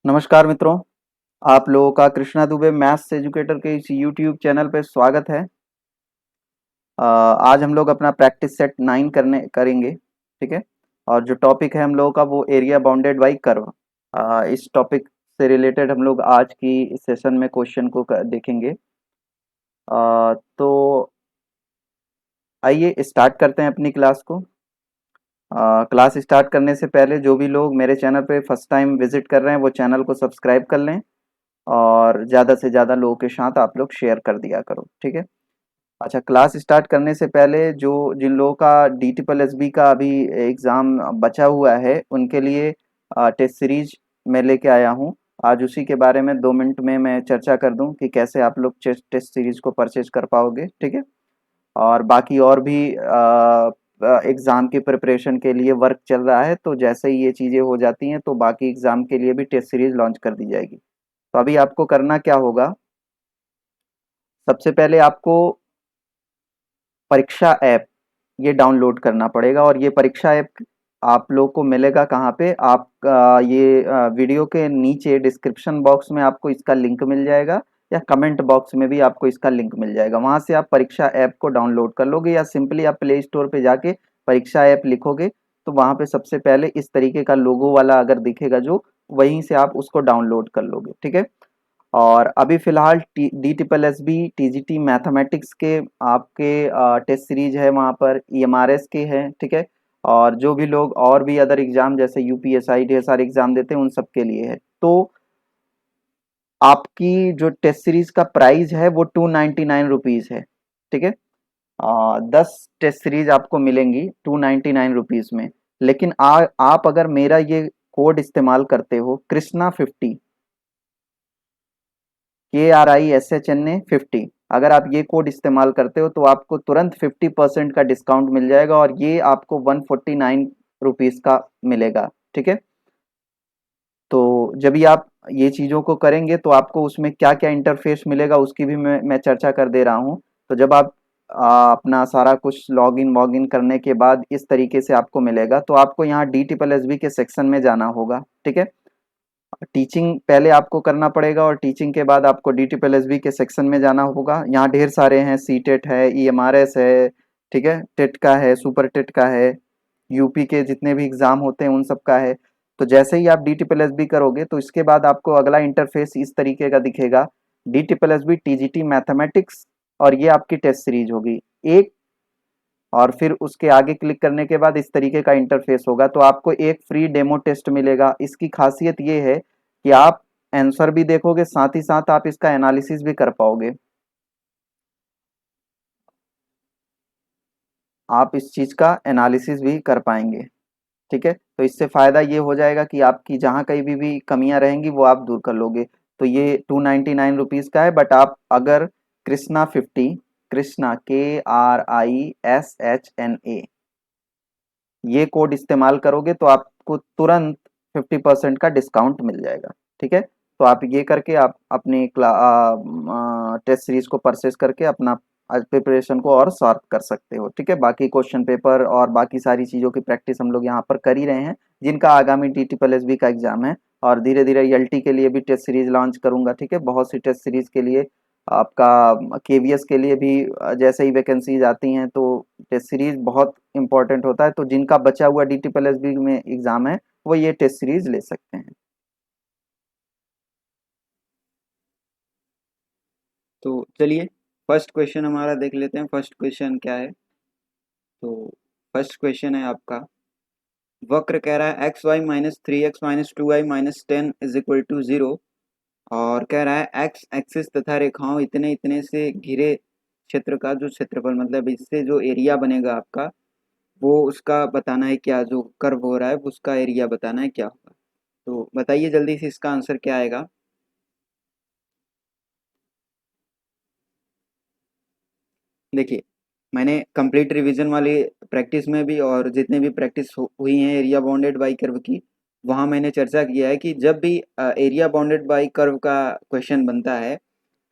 नमस्कार मित्रों, आप लोगों का कृष्णा दुबे मैथ्स एजुकेटर के इस यूट्यूब चैनल पे स्वागत है। आज हम लोग अपना प्रैक्टिस सेट 9 करेंगे, ठीक है। और जो टॉपिक है हम लोगों का वो एरिया बाउंडेड बाई कर्व। इस टॉपिक से रिलेटेड हम लोग आज की इस सेशन में क्वेश्चन को देखेंगे। तो आइए स्टार्ट करते हैं अपनी क्लास को। क्लास स्टार्ट करने से पहले जो भी लोग मेरे चैनल पे फर्स्ट टाइम विजिट कर रहे हैं वो चैनल को सब्सक्राइब कर लें और ज़्यादा से ज़्यादा लोगों के साथ आप लोग शेयर कर दिया करो, ठीक है। अच्छा, क्लास स्टार्ट करने से पहले जो जिन लोगों का डी ट्रिपल एस बी का अभी एग्ज़ाम बचा हुआ है उनके लिए टेस्ट सीरीज मैं लेके आया हूँ। आज उसी के बारे में 2 मिनट में मैं चर्चा कर दूं कि कैसे आप लोग टेस्ट सीरीज को परचेज कर पाओगे, ठीक है। और बाकी और भी एग्ज़ाम की प्रिपरेशन के लिए वर्क चल रहा है, तो जैसे ही ये चीज़ें हो जाती हैं तो बाकी एग्ज़ाम के लिए भी टेस्ट सीरीज लॉन्च कर दी जाएगी। तो अभी आपको करना क्या होगा, सबसे पहले आपको परीक्षा ऐप ये डाउनलोड करना पड़ेगा। और ये परीक्षा ऐप आप लोग को मिलेगा कहाँ पे, आप ये वीडियो के नीचे डिस्क्रिप्शन बॉक्स में आपको इसका लिंक मिल जाएगा या कमेंट बॉक्स में भी आपको इसका लिंक मिल जाएगा। वहाँ से आप परीक्षा ऐप को डाउनलोड कर लोगे या सिंपली आप प्ले स्टोर पे जाके परीक्षा ऐप लिखोगे तो वहाँ पे सबसे पहले इस तरीके का लोगो वाला अगर दिखेगा जो, वहीं से आप उसको डाउनलोड कर लोगे, ठीक है। और अभी फिलहाल D triple S B T G T mathematics के आपके टेस्ट सीरीज है, वहाँ पर ई एम आर एस के हैं, ठीक है। और जो भी लोग और भी अदर एग्जाम जैसे यूपीएसआई ढेर सारे एग्जाम देते हैं उन सब के लिए है। तो आपकी जो टेस्ट सीरीज का प्राइस है वो 299 रुपीज़ है, ठीक है। 10 टेस्ट सीरीज आपको मिलेंगी 299 रुपीज़ में। लेकिन आप अगर मेरा ये कोड इस्तेमाल करते हो कृष्णा 50, KRISHNA 50, अगर आप ये कोड इस्तेमाल करते हो तो आपको तुरंत 50% का डिस्काउंट मिल जाएगा और ये आपको 149 रुपीज़ का मिलेगा, ठीक है। तो जब भी आप ये चीज़ों को करेंगे तो आपको उसमें क्या क्या इंटरफेस मिलेगा उसकी भी मैं चर्चा कर दे रहा हूँ। तो जब आप अपना सारा कुछ लॉगिन वॉगिन करने के बाद इस तरीके से आपको मिलेगा तो आपको यहाँ डी ट्रिपल एस बी के सेक्शन में जाना होगा, ठीक है। टीचिंग पहले आपको करना पड़ेगा और टीचिंग के बाद आपको डी ट्रिपल एस बी के सेक्शन में जाना होगा। यहाँ ढेर सारे हैं, सी टेट है, ई एम आर एस है, ठीक है, टेट का है, सुपर टेट का है, यूपी के जितने भी एग्जाम होते हैं उन सब का है। तो जैसे ही आप डी ट्रिपल एस बी करोगे तो इसके बाद आपको अगला इंटरफेस इस तरीके का दिखेगा, D triple S B T G T mathematics, और ये आपकी टेस्ट सीरीज होगी एक। और फिर उसके आगे क्लिक करने के बाद इस तरीके का इंटरफेस होगा तो आपको एक फ्री डेमो टेस्ट मिलेगा। इसकी खासियत ये है कि आप आंसर भी देखोगे, साथ ही साथ आप इसका एनालिसिस भी कर पाओगे। आप इस चीज का एनालिसिस भी कर पाएंगे, ठीक है। तो इससे फायदा ये हो जाएगा कि आपकी जहां कहीं भी कमियां रहेंगी वो आप दूर कर लोगे। तो ये 299 रुपीज का है, बट आप अगर कृष्णा 50, कृष्णा KRISHNA ये कोड इस्तेमाल करोगे तो आपको तुरंत 50% का डिस्काउंट मिल जाएगा, ठीक है। तो आप ये करके आप अपनी टेस्ट सीरीज को परचेस करके अपना प्रिपरेशन को और शार्प कर सकते हो, ठीक है। बाकी क्वेश्चन पेपर और बाकी सारी चीज़ों की प्रैक्टिस हम लोग यहाँ पर कर ही रहे हैं जिनका आगामी डी ट्रिपल एस बी का एग्जाम है। और धीरे धीरे एलटी के लिए भी टेस्ट सीरीज लॉन्च करूंगा, ठीक है। बहुत सी टेस्ट सीरीज के लिए आपका केवीएस के लिए भी जैसे ही वैकेंसीज आती हैं तो टेस्ट सीरीज बहुत इंपॉर्टेंट होता है। तो जिनका बचा हुआ डी ट्रिपल एस बी में एग्जाम है वो ये टेस्ट सीरीज ले सकते हैं। तो चलिए फर्स्ट क्वेश्चन हमारा देख लेते हैं। फर्स्ट क्वेश्चन क्या है? तो फर्स्ट क्वेश्चन है आपका, वक्र कह रहा है x y -3x -2y-10 is equal to 0 और कह रहा है एक्स एक्सिस तथा रेखाओं इतने इतने से घिरे क्षेत्र का जो क्षेत्रफल, मतलब इससे जो एरिया बनेगा आपका वो उसका बताना है, क्या जो कर्व हो रहा है उसका एरिया बताना है क्या होगा। तो बताइए जल्दी से इसका आंसर क्या आएगा। देखिए, मैंने कंप्लीट रिवीजन वाली प्रैक्टिस में भी और जितने भी प्रैक्टिस हुई हैं एरिया बाउंडेड बाई कर्व की, वहाँ मैंने चर्चा किया है कि जब भी एरिया बाउंडेड बाई कर्व का क्वेश्चन बनता है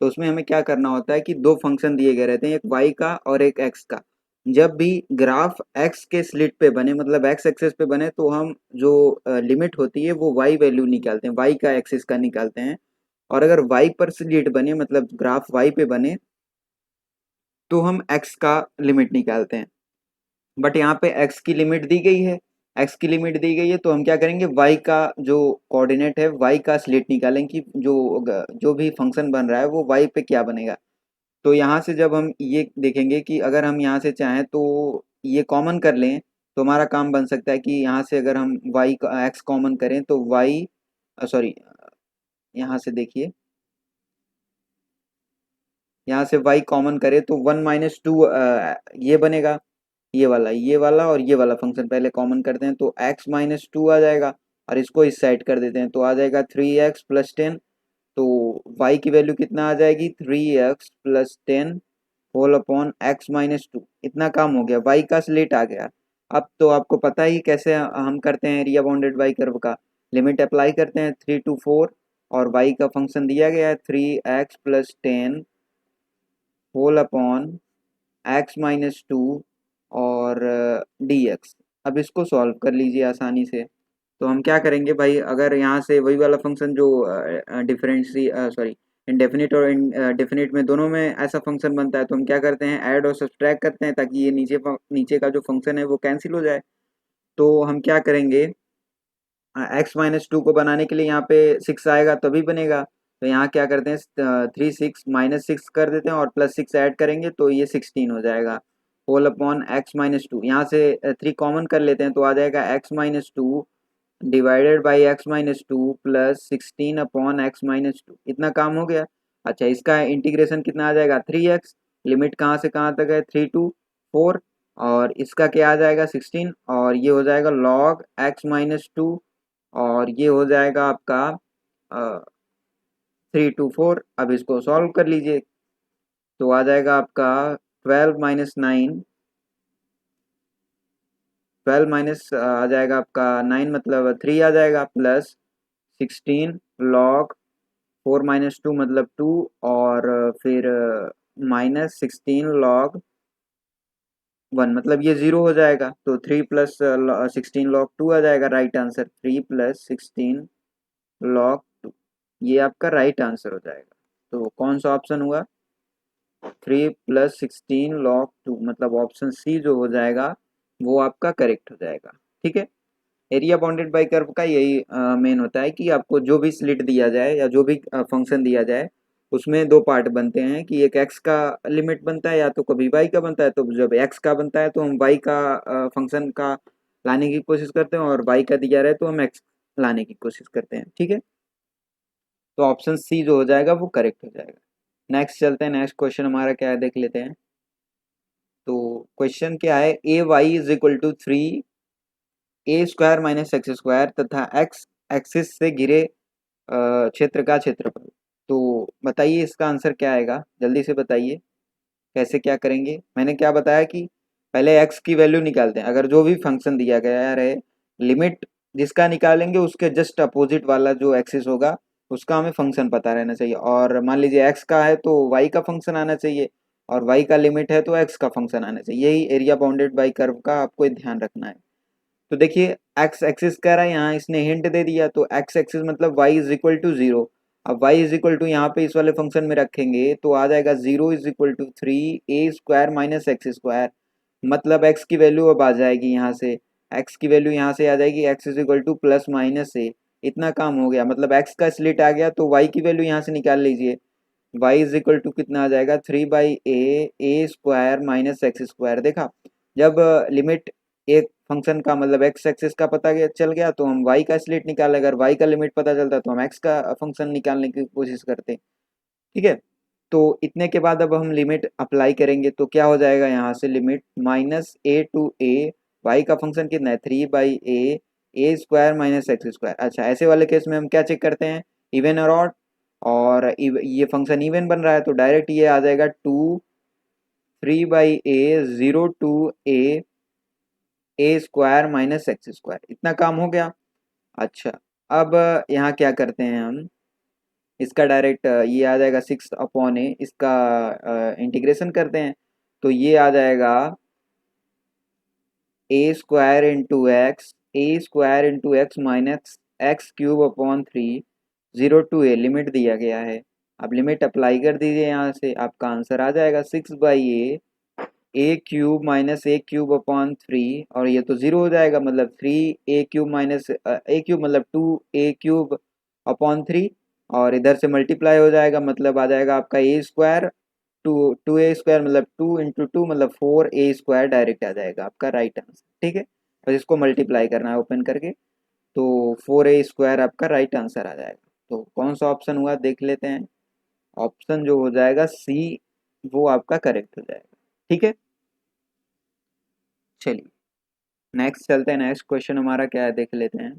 तो उसमें हमें क्या करना होता है कि दो फंक्शन दिए गए रहते हैं, एक वाई का और एक एक्स का। जब भी ग्राफ एक्स के स्लिट पे बने, मतलब एक्स एक्सेस पे बने, तो हम जो लिमिट होती है वो वाई वैल्यू निकालते हैं, वाई का एक्सिस का निकालते हैं। और अगर वाई पर स्लिट बने, मतलब ग्राफ वाई पे बने, तो हम एक्स का लिमिट निकालते हैं। बट यहाँ पे एक्स की लिमिट दी गई है, एक्स की लिमिट दी गई है, तो हम क्या करेंगे, वाई का जो कोऑर्डिनेट है वाई का स्लिट निकालेंगे कि जो भी फंक्शन बन रहा है वो वाई पे क्या बनेगा। तो यहाँ से जब हम ये देखेंगे कि अगर हम यहाँ से चाहें तो ये कॉमन कर लें, तो हमारा काम बन सकता है कि यहाँ से अगर हम वाई का एक्स कॉमन करें तो वाई, सॉरी, यहाँ से देखिए, यहाँ से y कॉमन करे तो 1 - 2 ये बनेगा, ये वाला और ये वाला फंक्शन पहले कॉमन करते हैं तो x - 2 आ जाएगा, और इसको इस साइड कर देते हैं तो आ जाएगा 3x + 10। तो y की वैल्यू कितना आ जाएगी, 3x + 10 होल अपॉन x - 2। इतना काम हो गया, y का स्लेट आ गया। अब तो आपको पता ही कैसे हम करते हैं एरिया बाउंडेड बाई कर्व का, लिमिट अप्लाई करते हैं 3 to 4, और y का फंक्शन दिया गया है 3x + 10 होल अपॉन x - 2 और dx। अब इसको सॉल्व कर लीजिए आसानी से। तो हम क्या करेंगे भाई, अगर यहाँ से वही वाला फंक्शन जो डिफरेंसी सॉरी इंडेफिनिट और डेफिनिट में दोनों में ऐसा फंक्शन बनता है, तो हम क्या करते हैं, ऐड और सब्सट्रैक्ट करते हैं ताकि ये नीचे का जो फंक्शन है वो कैंसिल हो जाए। तो हम क्या करेंगे, x - 2 को बनाने के लिए यहाँ पे 6 आएगा तभी बनेगा, तो यहाँ क्या करते हैं 3 6 - 6 कर देते हैं और +6 ऐड करेंगे तो ये 16 हो जाएगा, होल अपॉन x - 2। यहाँ से 3 कॉमन कर लेते हैं तो आ जाएगा x - 2 divided by x - 2 plus 16 upon x - 2। इतना काम हो गया। अच्छा, इसका इंटीग्रेशन कितना आ जाएगा, 3x, लिमिट कहाँ से कहाँ तक है, 3 to 4, और इसका क्या आ जाएगा 16, और ये हो जाएगा log x - 2, और ये हो जाएगा आपका 3 to 4। अब इसको सॉल्व कर लीजिए तो आ जाएगा आपका 12 - 9, 12 माइनस आ जाएगा आपका 9, मतलब 3 आ जाएगा, प्लस 16 लॉग 4 - 2 मतलब 2, और फिर -16 log 1 मतलब ये 0 हो जाएगा, तो 3 + 16 log 2 आ जाएगा, राइट आंसर 3 + 16 log 2, ये आपका राइट आंसर हो जाएगा। तो कौन सा ऑप्शन हुआ, 3 + 16 log 2, मतलब ऑप्शन सी जो हो जाएगा वो आपका करेक्ट हो जाएगा। ठीक है, एरिया बाउंडेड बाय कर्व का यही मेन होता है कि आपको जो भी स्लिट दिया जाए या जो भी फंक्शन दिया जाए, उसमें दो पार्ट बनते हैं कि एक एक्स का लिमिट बनता है या तो कभी वाई का बनता है। तो जब एक्स का बनता है तो हम वाई का फंक्शन का लाने की कोशिश करते हैं, और वाई का दिया रहे तो हम एक्स लाने की कोशिश करते हैं। ठीक है, तो ऑप्शन सी जो हो जाएगा वो करेक्ट हो जाएगा। नेक्स्ट चलते हैं, नेक्स्ट क्वेश्चन हमारा क्या है देख लेते हैं। तो क्वेश्चन क्या है, ay = 3 a² - x² तथा x एक्सिस से घिरे क्षेत्र का क्षेत्रफल। तो बताइए इसका आंसर क्या आएगा, जल्दी से बताइए कैसे क्या करेंगे। मैंने क्या बताया कि पहले x की वैल्यू निकालते हैं, अगर जो भी फंक्शन दिया गया रहे, लिमिट जिसका निकालेंगे उसके जस्ट अपोजिट वाला जो एक्सिस होगा उसका हमें फंक्शन पता रहना चाहिए। और मान लीजिए x का है तो y का फंक्शन आना चाहिए, और y का लिमिट है तो x का फंक्शन आना चाहिए। यही एरिया बाउंडेड बाई कर्व का आपको ध्यान रखना है। तो देखिए एक्स एक्सिस कह रहा है, यहाँ इसने हिंट दे दिया, तो एक्स एक्सिस मतलब y = 0। अब y = यहाँ पे इस वाले फंक्शन में रखेंगे तो आ जाएगा 0 = 3 a² - x², मतलब x की वैल्यू अब आ जाएगी यहाँ से, x की वैल्यू यहाँ से आ जाएगी x = +- a। इतना काम हो गया, मतलब x का स्लिट आ गया, तो y की वैल्यू यहाँ से निकाल लीजिए। y = कितना आ जाएगा, 3/a² - x²। देखा, जब लिमिट एक फंक्शन का मतलब एक्स एक्सिस का पता चल गया तो हम y का स्लिट निकाले, अगर y का लिमिट पता चलता तो हम x का फंक्शन निकालने की कोशिश करते। ठीक है, तो इतने के बाद अब हम लिमिट अप्लाई करेंगे तो क्या हो जाएगा, यहाँ से limit -a to a, y का फंक्शन कितना है 3/a² - x²। अच्छा, ऐसे वाले केस में हम क्या चेक करते हैं, इवन और ऑड, और ये फंक्शन इवन बन रहा है तो डायरेक्ट ये आ जाएगा 3/a 0 to a² - x²। इतना काम हो गया। अच्छा, अब यहाँ क्या करते हैं हम, इसका डायरेक्ट ये आ जाएगा 6/a, इसका इंटीग्रेशन करते हैं तो ये आ जाएगा a square into x minus x cube upon 3 0 to a limit दिया गया है। अब लिमिट अप्लाई कर दीजिए, यहाँ से आपका आंसर आ जाएगा 6/a ए क्यूब माइनस ए क्यूब अपॉन 3, और ये तो ज़ीरो हो जाएगा, मतलब 3a³ माइनस ए क्यूब मतलब 2a³ अपॉन 3, और इधर से मल्टीप्लाई हो जाएगा, मतलब आ जाएगा आपका ए स्क्वायर, टू ए स्क्वायर मतलब 2 × 2 मतलब 4a² डायरेक्ट आ जाएगा आपका राइट आंसर। ठीक है, बस इसको मल्टीप्लाई करना है ओपन करके, तो 4a² आपका राइट आंसर आ जाएगा। तो कौन सा ऑप्शन हुआ देख लेते हैं। ऑप्शन जो हो जाएगा सी, वो आपका करेक्ट हो जाएगा। ठीक है, चलिए नेक्स्ट चलते हैं। नेक्स्ट क्वेश्चन हमारा क्या है देख लेते हैं।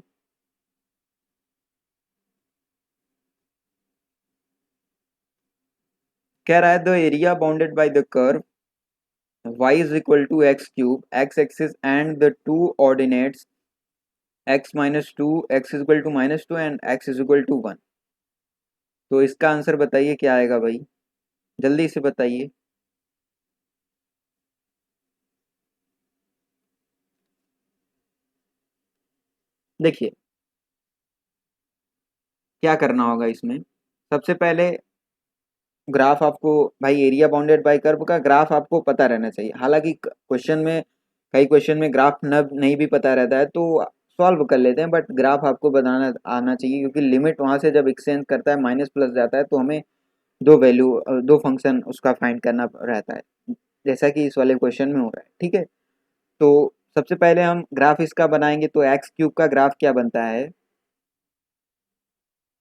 कह रहा है the area bounded by the curve y is equal to x cube, x axis and the two ordinates x minus 2, x is equal to minus 2 and x is equal to 1। तो इसका आंसर बताइए क्या आएगा भाई, जल्दी से बताइए। देखिए क्या करना होगा इसमें, सबसे पहले ग्राफ आपको, भाई एरिया बाउंडेड बाय कर्व का ग्राफ आपको पता रहना चाहिए। हालांकि क्वेश्चन में, कई क्वेश्चन में ग्राफ न नहीं भी पता रहता है तो सॉल्व कर लेते हैं, बट ग्राफ आपको बनाना आना चाहिए, क्योंकि लिमिट वहां से जब एक्सचेंज करता है माइनस प्लस जाता है तो हमें दो फंक्शन उसका फाइंड करना रहता है, जैसा कि इस वाले क्वेश्चन में हो रहा है। ठीक है, तो सबसे पहले हम ग्राफ इसका बनाएंगे, तो एक्स क्यूब का ग्राफ क्या बनता है।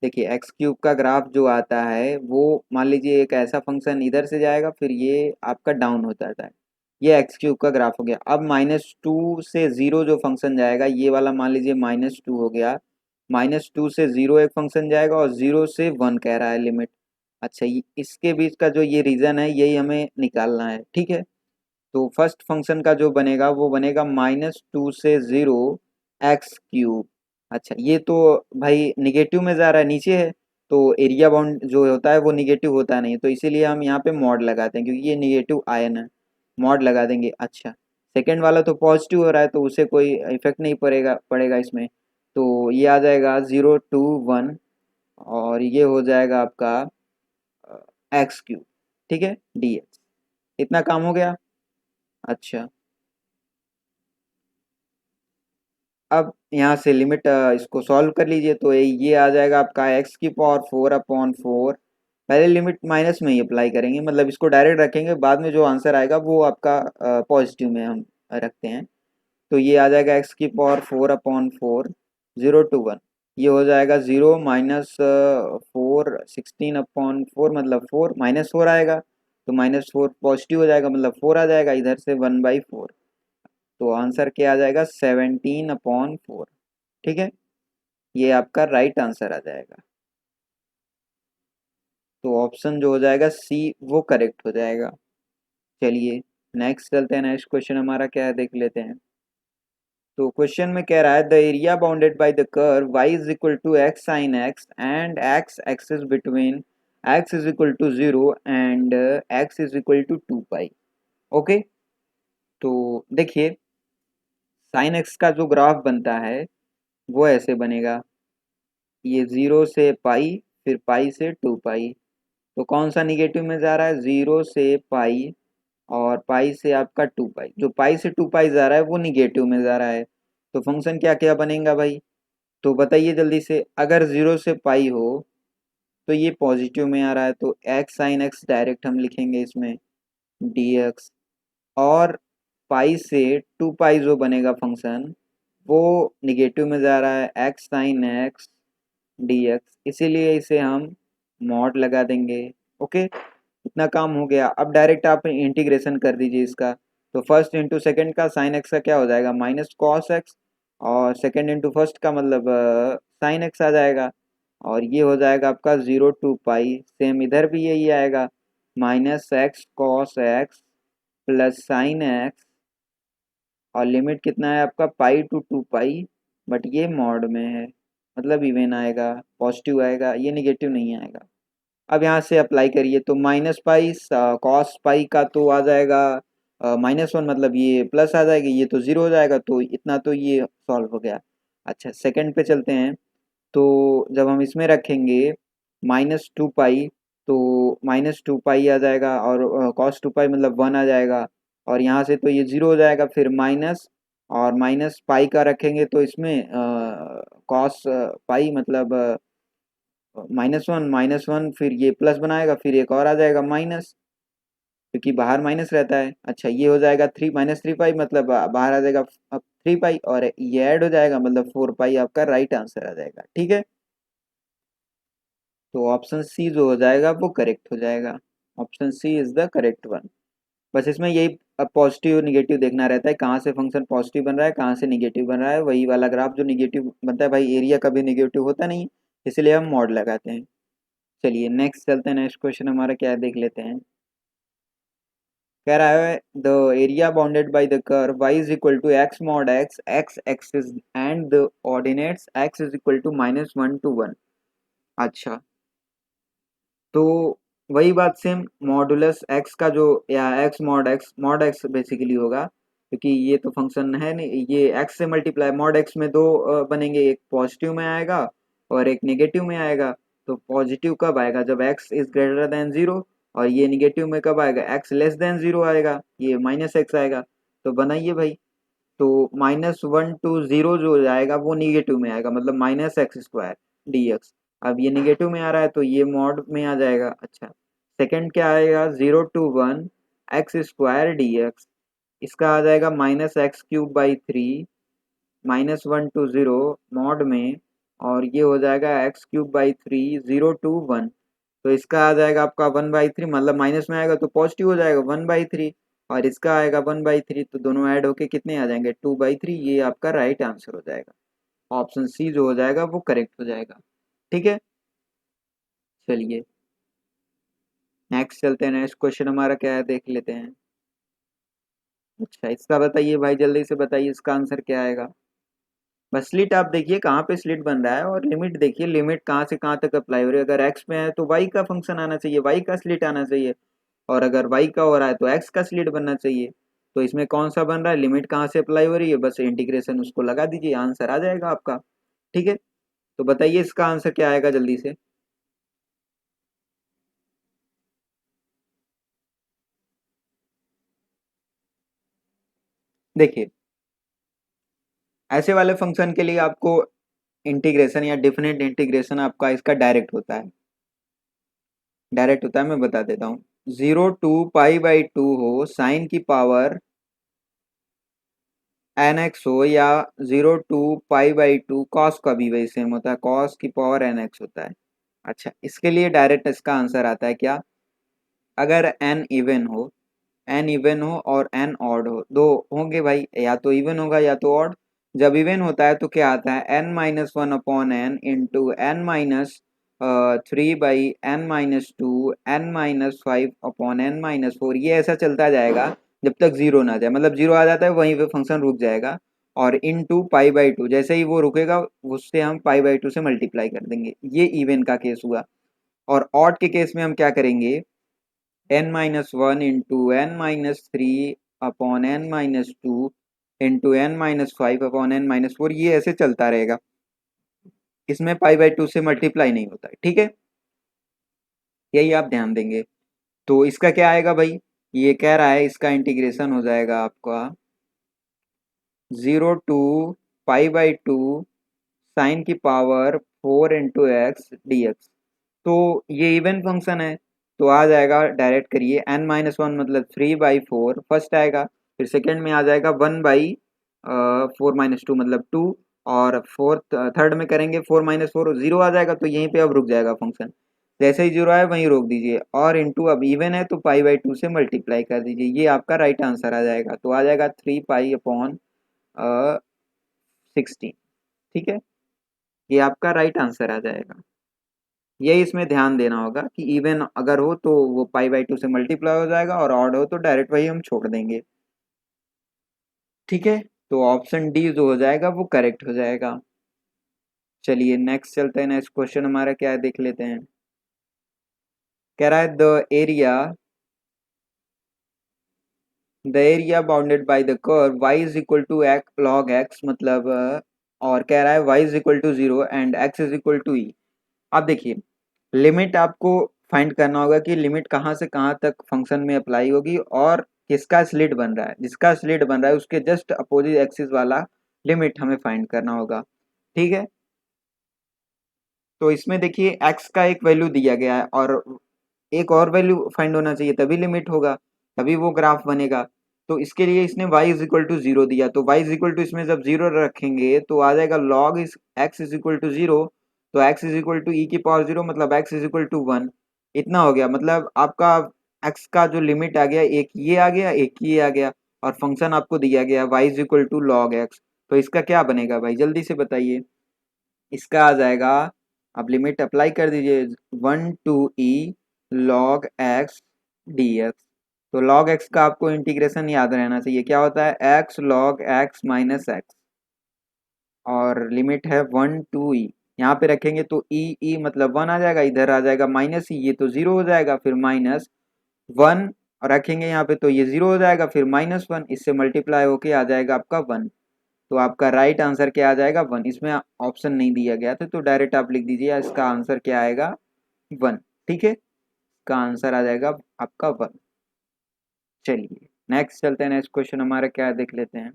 देखिए एक्स क्यूब का ग्राफ जो आता है वो, मान लीजिए एक ऐसा फंक्शन इधर से जाएगा फिर ये आपका डाउन हो जाता है, ये एक्स क्यूब का ग्राफ हो गया। अब -2 से 0 जो फंक्शन जाएगा, ये वाला मान लीजिए -2 हो गया, -2 से 0 एक फंक्शन जाएगा और 0 से 1 कह रहा है लिमिट। अच्छा, इसके बीच का जो ये रीजन है यही हमें निकालना है। ठीक है, तो फर्स्ट फंक्शन का जो बनेगा वो बनेगा -2 से 0 एक्स क्यूब। अच्छा, ये तो भाई निगेटिव में जा रहा है, नीचे है, तो एरिया बाउंड जो होता है वो निगेटिव होता नहीं है, तो इसीलिए हम यहाँ पे मॉड लगाते हैं, क्योंकि ये निगेटिव आयन है, मॉड लगा देंगे। अच्छा, सेकेंड वाला तो पॉजिटिव हो रहा है तो उसे कोई इफेक्ट नहीं पड़ेगा इसमें, तो ये आ जाएगा 0 to 1, और ये हो जाएगा आपका एक्स क्यूब। ठीक है, डी एक्स, इतना काम हो गया। अच्छा, अब यहाँ से लिमिट इसको सॉल्व कर लीजिए, तो ये आ जाएगा आपका x⁴/4। पहले लिमिट माइनस में ही अप्लाई करेंगे, मतलब इसको डायरेक्ट रखेंगे, बाद में जो आंसर आएगा वो आपका पॉजिटिव में हम रखते हैं। तो ये आ जाएगा x⁴/4 0 to 1, ये हो जाएगा 0 -4 16/4 मतलब 4 -4 आएगा, तो -4 पॉजिटिव हो जाएगा मतलब 4 आ जाएगा, इधर से 1/4, तो आंसर क्या आ जाएगा 17/4। ठीक है, ये आपका राइट आंसर आ जाएगा, तो ऑप्शन जो हो जाएगा सी वो करेक्ट हो जाएगा। चलिए नेक्स्ट चलते हैं, नेक्स्ट क्वेश्चन हमारा क्या है देख लेते हैं। तो क्वेश्चन में कह रहा है the area bounded by the curve y is equal to x sine x and x axis between x is equal to 0 and x is equal to 2π। Okay, तो देखिए साइन एक्स का जो ग्राफ बनता है वो ऐसे बनेगा, ये 0 से पाई, फिर पाई से 2π, तो कौन सा निगेटिव में जा रहा है, 0 से पाई और पाई से आपका 2π, जो पाई से 2π जा रहा है वो निगेटिव में जा रहा है, तो फंक्शन क्या क्या बनेगा भाई, तो बताइए जल्दी से। अगर 0 से पाई हो तो ये पॉजिटिव में आ रहा है, तो एक्स साइन एक्स डायरेक्ट हम लिखेंगे इसमें dx, और पाई से 2π जो बनेगा फंक्शन वो निगेटिव में जा रहा है, एक्स साइन एक्स dx, इसीलिए इसे हम मॉड लगा देंगे। ओके, इतना काम हो गया। अब डायरेक्ट आप इंटीग्रेशन कर दीजिए इसका, तो फर्स्ट इंटू सेकेंड का साइन एक्स का क्या हो जाएगा माइनस कॉस एक्स, और सेकेंड इंटू फर्स्ट का मतलब साइन एक्स आ जाएगा, और ये हो जाएगा आपका 0 to π। सेम इधर भी यही आएगा, -x cos x plus sine x, और लिमिट कितना है आपका पाई टू 2π, बट ये मॉड में है, मतलब इवेन आएगा, पॉजिटिव आएगा, ये निगेटिव नहीं आएगा। अब यहाँ से अप्लाई करिए, तो -π cos π का तो आ जाएगा -1 मतलब ये प्लस आ जाएगी, ये तो 0 हो जाएगा, तो इतना तो ये सॉल्व हो गया। अच्छा सेकंड पे चलते हैं। तो जब हम इसमें रखेंगे -2 पाई, तो -2 पाई आ जाएगा और cos 2 पाई मतलब 1 आ जाएगा, और यहाँ से तो ये 0 हो जाएगा, फिर माइनस और माइनस पाई का रखेंगे तो इसमें cos पाई मतलब -1 फिर ये प्लस बनाएगा, फिर एक और आ जाएगा माइनस, क्योंकि बाहर माइनस रहता है। अच्छा ये हो जाएगा 3 - 3 पाई मतलब बाहर आ जाएगा अब 3 पाई, और ये ऐड हो जाएगा मतलब 4 पाई आपका राइट आंसर आ जाएगा। ठीक है, तो ऑप्शन सी जो हो जाएगा वो करेक्ट हो जाएगा। Option C is the correct one. बस इसमें यही अब पॉजिटिव निगेटिव देखना रहता है, कहाँ से फंक्शन पॉजिटिव बन रहा है, कहाँ से निगेटिव बन रहा है। वही वाला ग्राफ जो निगेटिव बनता है भाई, एरिया कभी निगेटिव होता नहीं, इसलिए हम मॉड लगाते हैं। चलिए नेक्स्ट चलते हैं, नेक्स्ट क्वेश्चन हमारा क्या है देख लेते हैं। कह रहा है the area bounded by the curve y is equal to x mod x x axis and the ordinates x is equal to -1 to 1। अच्छा तो वही बात सेम, मॉडुलस x का जो या x मॉड x बेसिकली होगा, क्योंकि ये तो फंक्शन है नहीं, ये x से मल्टीप्लाई, मॉड x में दो बनेंगे, एक पॉजिटिव में आएगा और एक नेगेटिव में आएगा। तो पॉजिटिव कब आएगा, जब x इज ग्रेटर देन 0, और ये नेगेटिव में कब आएगा, x लेस देन 0 आएगा, ये -x आएगा। तो बनाइए भाई, तो -1 to 0 जो जाएगा वो निगेटिव में आएगा, मतलब -x² dx। अब ये निगेटिव में आ रहा है तो ये मॉड में आ जाएगा। अच्छा सेकंड क्या आएगा, 0 to 1 x² dx, इसका आ जाएगा -x³/3 -1 to 0 मॉड में, और ये हो जाएगा x³/3 0 to 1। तो इसका आ जाएगा आपका 1/3, मतलब माइनस में आएगा तो पॉजिटिव हो जाएगा 1/3, और इसका आएगा 1/3, तो दोनों ऐड होके कितने आ जाएंगे 2/3। ये आपका राइट आंसर हो जाएगा। ऑप्शन सी जो हो जाएगा वो करेक्ट हो जाएगा। ठीक है, चलिए नेक्स्ट चलते हैं, नेक्स्ट क्वेश्चन हमारा क्या है देख लेते हैं। अच्छा इसका बताइए भाई, जल्दी से बताइए इसका आंसर क्या आएगा। बस स्लिट आप देखिए कहाँ पे स्लिट बन रहा है, और लिमिट देखिए, लिमिट कहाँ से कहाँ तक अप्लाई हो रही है। अगर एक्स में है तो वाई का फंक्शन आना चाहिए, वाई का स्लिट आना चाहिए, और अगर वाई का हो रहा है तो एक्स का स्लिट बनना चाहिए। तो इसमें कौन सा बन रहा है, लिमिट कहाँ से अप्लाई हो रही है, बस इंटीग्रेशन उसको लगा दीजिए, आंसर आ जाएगा आपका। ठीक है, तो बताइए इसका आंसर क्या आएगा जल्दी से। देखिए ऐसे वाले फंक्शन के लिए आपको इंटीग्रेशन या डिफिनेट इंटीग्रेशन आपका इसका डायरेक्ट होता है, डायरेक्ट होता है, मैं बता देता हूँ। 0 to π/2 हो साइन की पावर एन एक्स हो, या 0 to π/2 कॉस का भी वही सेम होता है, कॉस की पावर एन एक्स होता है। अच्छा इसके लिए डायरेक्ट इसका आंसर आता है क्या, अगर एन इवन हो, एन इवन हो और एन ऑड हो, दो होंगे भाई, या तो इवन होगा या तो ऑड। जब इवन होता है तो क्या आता है, n-1/n into n-3/n-2 n-5/n-4, ये ऐसा चलता जाएगा जब तक जीरो ना आ जाए, मतलब जीरो आ जाता है वहीं पे फंक्शन रुक जाएगा। और इनटू π/2, जैसे ही वो रुकेगा उससे हम π/2 से मल्टीप्लाई कर देंगे, ये इवन का केस हुआ। और ऑड के केस में हम क्या करेंगे, n-1 into n-3/n-2 into n-5/n-4, ये ऐसे चलता रहेगा, इसमें π/2 से मल्टीप्लाई नहीं होता है। ठीक है, यही आप ध्यान देंगे। तो इसका क्या आएगा भाई, ये कह रहा है इसका इंटीग्रेशन हो जाएगा आपका 0 to π/2 साइन की पावर 4 into x dx। तो ये इवन फंक्शन है, तो आ जाएगा, डायरेक्ट करिए, n-1 मतलब 3/4 फर्स्ट आएगा, फिर सेकंड में आ जाएगा 1/4 - 2 मतलब 2, और फोर्थ थर्ड में करेंगे 4 - 4 0 आ जाएगा, तो यहीं पे अब रुक जाएगा फंक्शन, जैसे ही जीरो आए वहीं रोक दीजिए, और इंटू अब इवन है तो π/2 से मल्टीप्लाई कर दीजिए, ये आपका राइट आंसर आ जाएगा। तो आ जाएगा 3π/16। ठीक है, ये आपका राइट आंसर आ जाएगा। यही इसमें ध्यान देना होगा कि इवन अगर हो तो वो π/2 से मल्टीप्लाई हो जाएगा, और ऑड हो तो डायरेक्ट वही हम छोड़ देंगे। ठीक है, तो ऑप्शन डी जो हो जाएगा वो करेक्ट हो जाएगा। चलिए नेक्स्ट चलते हैं, नेक्स्ट क्वेश्चन हमारा क्या है देख लेते हैं। कह रहा है the area the area bounded by the curve y is equal to log x, मतलब और कह रहा है y is equal to 0 and x is equal to e. अब देखिए, लिमिट आपको फाइंड करना होगा कि लिमिट कहाँ से कहाँ तक फंक्शन में अप्लाई होगी और किसका स्लिट बन रहा है। जिसका स्लिट बन रहा है उसके जस्ट अपोजिट एक्सिस वाला लिमिट हमें फाइंड करना होगा, ठीक है। तो इसमें देखिए x का एक वैल्यू दिया गया है और एक और वैल्यू फाइंड होना चाहिए, तभी लिमिट होगा, तभी वो ग्राफ बनेगा। तो इसके लिए इसने y इज इक्वल टू 0 दिया, तो y इज इक्वल टू इसमें जब 0 रखेंगे तो आ जाएगा log इस x इज इक्वल टू 0, तो x इज इक्वल टू ई की पावर 0, मतलब x इज इक्वल टू 1। इतना हो गया, मतलब आपका x का जो लिमिट आ गया, एक ये आ गया, एक ये आ गया, और फंक्शन आपको दिया गया y is equal to log x। तो इसका क्या बनेगा भाई, जल्दी से बताइए। इसका आ जाएगा, आप लिमिट अप्लाई कर दीजिए, 1 to e log x dx। तो log x का आपको इंटीग्रेशन याद रहना चाहिए, क्या होता है x log x minus x, और लिमिट है 1 to e। यहाँ पे रखेंगे तो e मतलब 1 आ जाएगा, इधर आ जाएगा माइनस ई, ये तो 0 हो जाएगा, फिर माइनस 1 रखेंगे यहाँ पे तो ये 0 हो जाएगा, फिर -1, इससे मल्टीप्लाई होके आ जाएगा आपका 1। तो आपका राइट आंसर क्या आ जाएगा, 1। इसमें ऑप्शन नहीं दिया गया था तो डायरेक्ट आप लिख दीजिए इसका आंसर क्या आएगा, 1, ठीक है। इसका आंसर आ जाएगा आपका 1। चलिए नेक्स्ट चलते हैं, नेक्स्ट क्वेश्चन हमारा क्या है देख लेते हैं।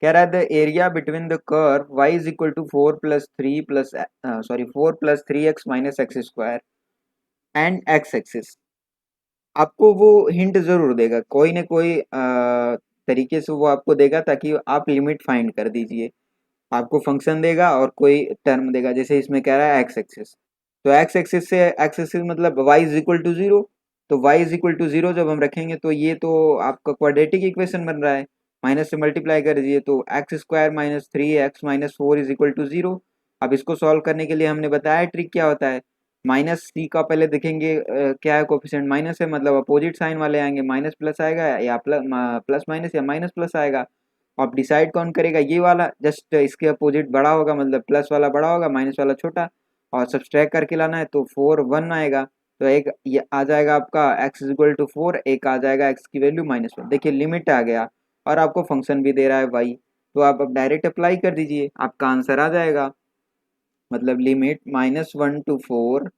कह रहा है the area between the curve y is equal to 4 plus 3 x minus x square and x axis. आपको वो हिंट जरूर देगा, कोई ना कोई तरीके से वो आपको देगा ताकि आप लिमिट फाइंड कर दीजिए। आपको फंक्शन देगा और कोई टर्म देगा, जैसे इसमें कह रहा है एक्स एक्सिस, तो एक्स एक्सिस से एक्स एक्सिस मतलब y इज इक्वल टू 0। तो y इज इक्वल टू 0 जब हम रखेंगे तो ये तो आपका क्वाड्रेटिक इक्वेशन बन रहा है, माइनस से मल्टीप्लाई कर दीजिए तो x square minus 3x minus 4 is equal to 0। अब इसको सॉल्व करने के लिए हमने बताया ट्रिक क्या होता है, माइनस सी का पहले देखेंगे क्या है, कोफिशिएंट माइनस है, मतलब अपोजिट साइन वाले आएंगे, माइनस प्लस आएगा या प्लस माइनस या माइनस प्लस आएगा। अब डिसाइड कौन करेगा, ये वाला जस्ट इसके अपोजिट बड़ा होगा, मतलब प्लस वाला बड़ा होगा, माइनस वाला छोटा, और सब्सट्रैक्ट करके लाना है तो 4 1 आएगा। तो एक ये आ जाएगा आपका x इज इक्वल टू 4, एक आ जाएगा x की वैल्यू -1। देखिए लिमिट आ गया और आपको फंक्शन भी दे रहा है y, तो आप अब डायरेक्ट अप्लाई कर दीजिए, आपका आंसर आ जाएगा, मतलब लिमिट -1 to 4,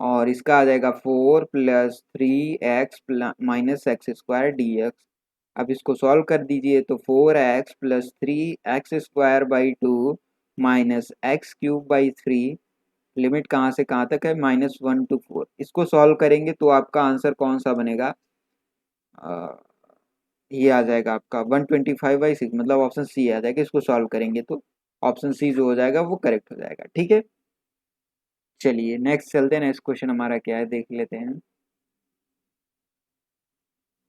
और इसका आ जाएगा 4 plus 3 x minus x square D x. अब इसको सॉल्व कर दीजिए तो 4x plus 3x² by 2 minus x³ by 3। Limit कहाँ से कहाँ तक है, -1 to 4। इसको सॉल्व करेंगे तो आपका आंसर कौन सा बनेगा, ये आ जाएगा आपका 125/6, मतलब ऑप्शन सी आ जाएगा। इसको सॉल्व करेंगे तो ऑप्शन सी जो हो जाएगा वो करेक्ट हो जाएगा, ठीक है। चलिए नेक्स्ट चलते हैं, नेक्स्ट क्वेश्चन हमारा क्या है देख लेते हैं।